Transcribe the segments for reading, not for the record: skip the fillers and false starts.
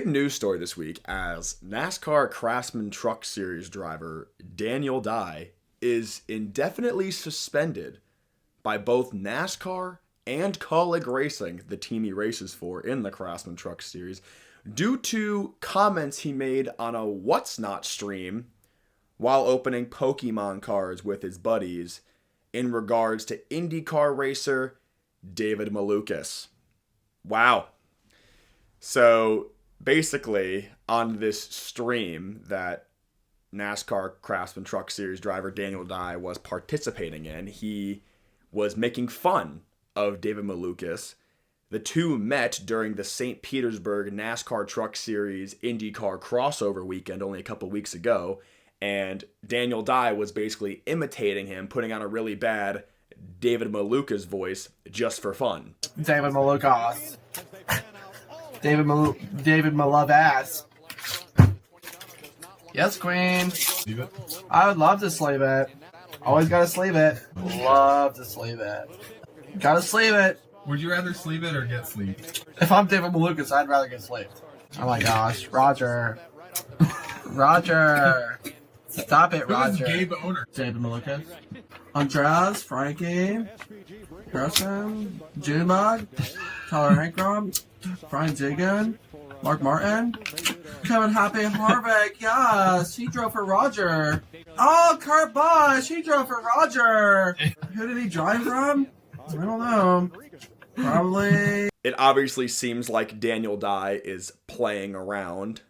news story this week as NASCAR Craftsman Truck Series driver Daniel Dye is indefinitely suspended by both NASCAR and Kaulig Racing, the team he races for in the Craftsman Truck Series, due to comments he made on a What's Not stream while opening Pokemon cards with his buddies in regards to Indycar racer David Malukas. Wow. So basically, on this stream that NASCAR Craftsman Truck Series driver Daniel Dye was participating in, he was making fun of David Malukas. The two met during the St. Petersburg NASCAR Truck Series IndyCar crossover weekend only a couple weeks ago, and Daniel Dye was basically imitating him, putting on a really bad David Malukas voice just for fun. David Malukas. David Malove ass. Yes, queen. I would love to sleeve it. Always gotta sleeve it. Love to sleeve it. Gotta sleeve it. Would you rather sleeve it or get sleeved? If I'm David Malukas, I'd rather get sleeved. Oh my gosh, Roger. Roger. Stop it, Roger. Who's Gabe owner? David Malukas. Andres, Frankie, Gerson, Junebug, Tyler Hankrum, Brian Digan, Mark Martin, Kevin Happy Harvick, yes, he drove for Roger. Oh, Kurt Busch, he drove for Roger. Who did he drive from? I don't know. Probably. It obviously seems like Daniel Dye is playing around,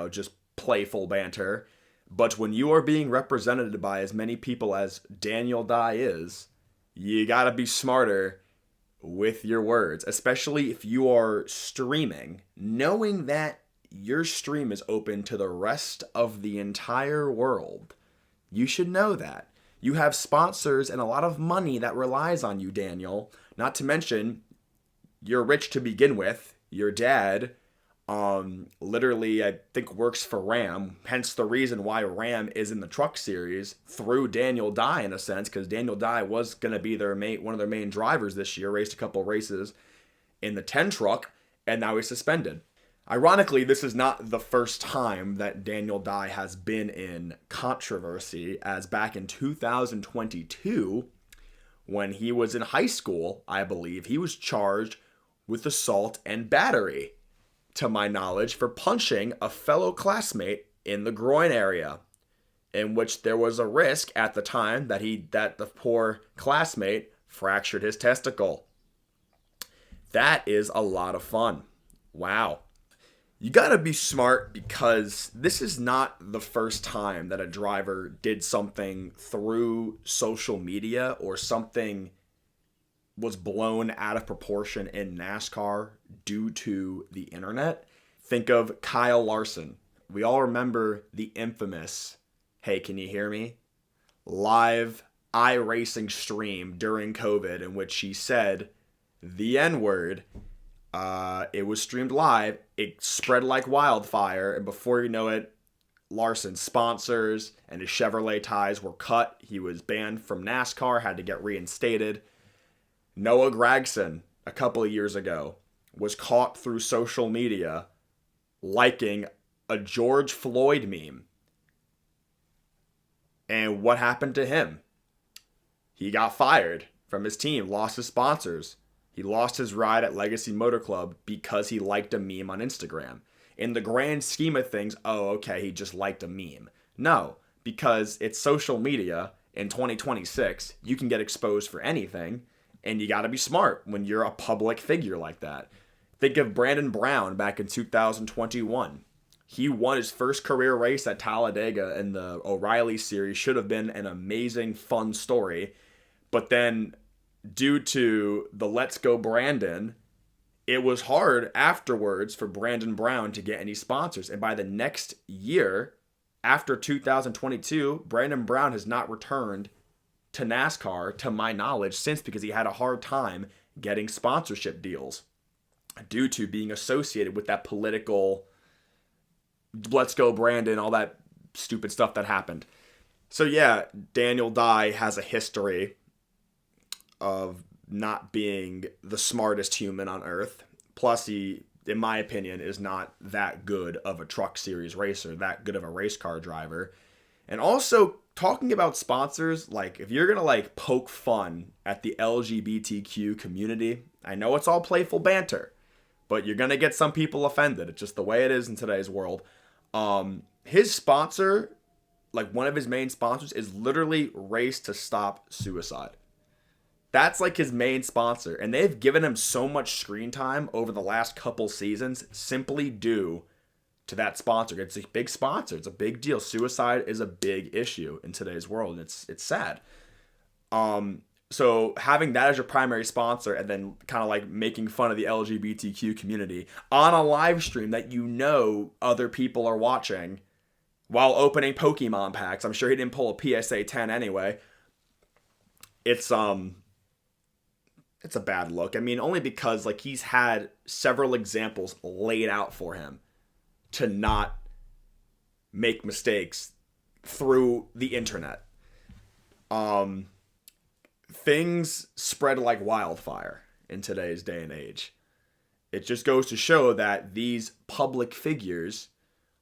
just playful banter. But when you are being represented by as many people as Daniel Dye is, you gotta be smarter with your words, especially if you are streaming, knowing that your stream is open to the rest of the entire world. You should know that. You have sponsors and a lot of money that relies on you, Daniel. Not to mention, you're rich to begin with. Your dad, literally, I think works for Ram. Hence the reason why Ram is in the truck series through Daniel Dye in a sense, because Daniel Dye was going to be one of their main drivers this year, raced a couple races in the 10 truck, and now he's suspended. Ironically, this is not the first time that Daniel Dye has been in controversy, as back in 2022, when he was in high school, I believe, he was charged with assault and battery, to my knowledge, for punching a fellow classmate in the groin area, in which there was a risk at the time that the poor classmate fractured his testicle. That is a lot of fun. Wow. You gotta be smart, because this is not the first time that a driver did something through social media or something was blown out of proportion in NASCAR due to the internet. Think of Kyle Larson. We all remember the infamous, hey, can you hear me? Live iRacing stream during COVID in which he said the N-word. It was streamed live. It spread like wildfire. And before you know it, Larson's sponsors and his Chevrolet ties were cut. He was banned from NASCAR, had to get reinstated. Noah Gragson, a couple of years ago, was caught through social media liking a George Floyd meme. And what happened to him? He got fired from his team, lost his sponsors. He lost his ride at Legacy Motor Club because he liked a meme on Instagram. In the grand scheme of things, oh, okay, he just liked a meme. No, because it's social media in 2026. You can get exposed for anything. And you got to be smart when you're a public figure like that. Think of Brandon Brown back in 2021. He won his first career race at Talladega in the O'Reilly series. Should have been an amazing, fun story. But then, due to the Let's Go Brandon, it was hard afterwards for Brandon Brown to get any sponsors. And by the next year, after 2022, Brandon Brown has not returned to NASCAR, to my knowledge, since, because he had a hard time getting sponsorship deals due to being associated with that political Let's Go Brandon, all that stupid stuff that happened. So yeah, Daniel Dye has a history of not being the smartest human on earth. Plus, he in my opinion, is not that good of a truck series racer, that good of a race car driver. And also, talking about sponsors, like, if you're gonna like poke fun at the LGBTQ community, I know it's all playful banter, but you're gonna get some people offended. It's just the way it is in today's world. His sponsor, like one of his main sponsors, is literally Race to Stop Suicide. That's like his main sponsor, and they've given him so much screen time over the last couple seasons simply due to that sponsor. It's a big sponsor. It's a big deal. Suicide is a big issue in today's world, and it's sad. So having that as your primary sponsor and then kind of like making fun of the LGBTQ community on a live stream that you know other people are watching while opening Pokemon packs. I'm sure he didn't pull a PSA 10 anyway. It's a bad look. I mean, only because like he's had several examples laid out for him to not make mistakes through the internet. Things spread like wildfire in today's day and age. It just goes to show that these public figures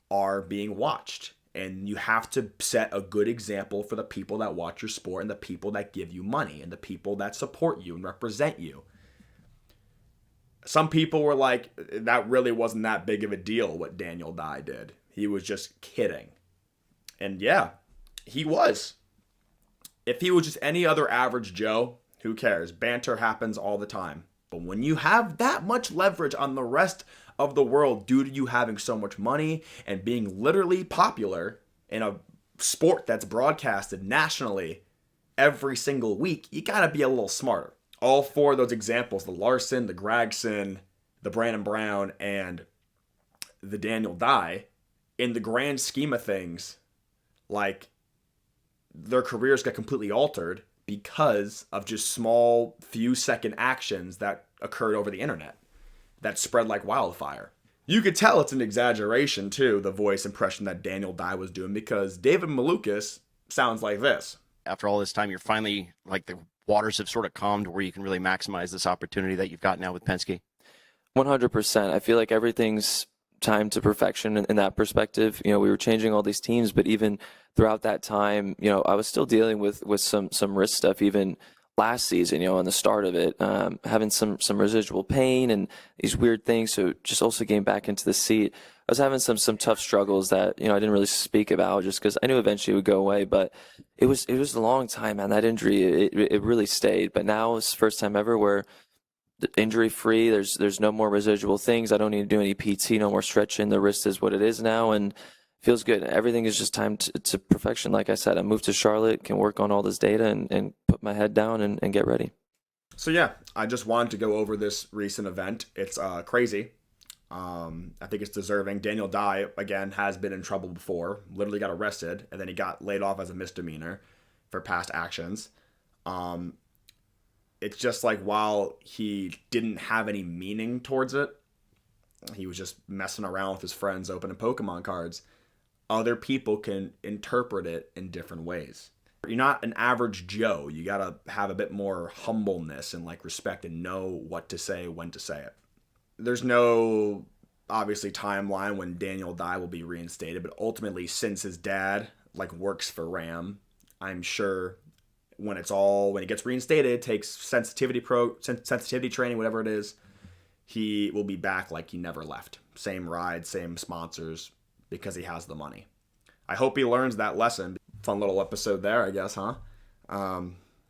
are being watched, and you have to set a good example for the people that watch your sport and the people that give you money and the people that support you and represent you. Some people were like, that really wasn't that big of a deal what Daniel Dye did. He was just kidding. And yeah, he was. If he was just any other average Joe, who cares? Banter happens all the time. But when you have that much leverage on the rest of the world due to you having so much money and being literally popular in a sport that's broadcasted nationally every single week, you gotta be a little smarter. All four of those examples, the Larson, the Gregson, the Brandon Brown, and the Daniel Dye, in the grand scheme of things, like, their careers got completely altered because of just small few second actions that occurred over the internet that spread like wildfire. You could tell it's an exaggeration too, the voice impression that Daniel Dye was doing, because David Malukas sounds like this. After all this time, you're finally, like, the waters have sort of calmed where you can really maximize this opportunity that you've got now with Penske. 100%. I feel like everything's timed to perfection in that perspective. You know, we were changing all these teams, but even throughout that time, you know, I was still dealing with some wrist stuff even last season, you know, on the start of it, having some residual pain and these weird things. So just also getting back into the seat, I was having some tough struggles that, you know, I didn't really speak about just because I knew eventually it would go away, but it was a long time, man. That injury, it really stayed. But now it's the first time ever where injury free, there's no more residual things. I don't need to do any PT, no more stretching. The wrist is what it is now and feels good. Everything is just timed to perfection. Like I said, I moved to Charlotte, can work on all this data and put my head down and get ready. So yeah, I just wanted to go over this recent event. It's crazy. I think it's deserving. Daniel Dye, again, has been in trouble before, literally got arrested, and then he got laid off as a misdemeanor for past actions. It's just like, while he didn't have any meaning towards it, he was just messing around with his friends opening Pokemon cards, other people can interpret it in different ways. You're not an average Joe. You gotta have a bit more humbleness and like respect and know what to say, when to say it. There's no, obviously, timeline when Daniel Dye will be reinstated, but ultimately, since his dad like works for RAM, I'm sure when he gets reinstated, takes sensitivity training, whatever it is, he will be back like he never left. Same ride, same sponsors, because he has the money. I hope he learns that lesson. Fun little episode there, I guess, huh?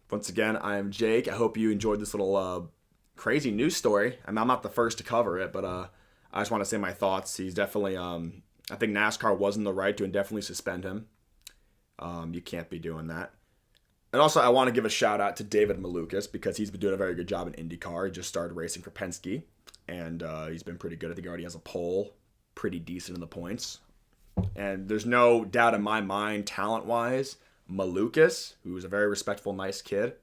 Once again, I am Jake. I hope you enjoyed this little crazy news story. I mean, I'm not the first to cover it, but I just want to say my thoughts. He's definitely, I think NASCAR was in the right to indefinitely suspend him. You can't be doing that. And also, I want to give a shout out to David Malukas, because he's been doing a very good job in Indycar. He just started racing for Penske, and he's been pretty good. I think he already has a pole, pretty decent in the points. And there's no doubt in my mind, talent-wise, Malukas, who's a very respectful, nice kid,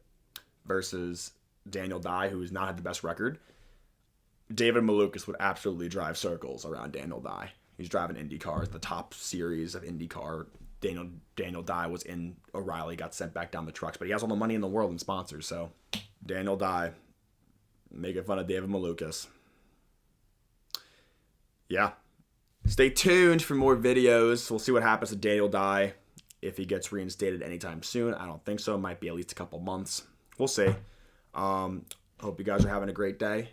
versus Daniel Dye, who's not had the best record. David Malukas would absolutely drive circles around Daniel Dye. He's driving IndyCar, the top series of IndyCar. Daniel Dye was in O'Reilly, got sent back down the trucks, but he has all the money in the world and sponsors. So Daniel Dye, making fun of David Malukas. yeah, stay tuned for more videos. We'll see what happens to Daniel Dye if he gets reinstated anytime soon. I don't think so. It might be at least a couple months. We'll see. Hope you guys are having a great day.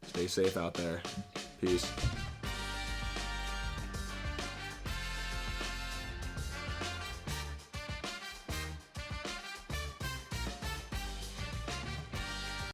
Stay safe out there. Peace.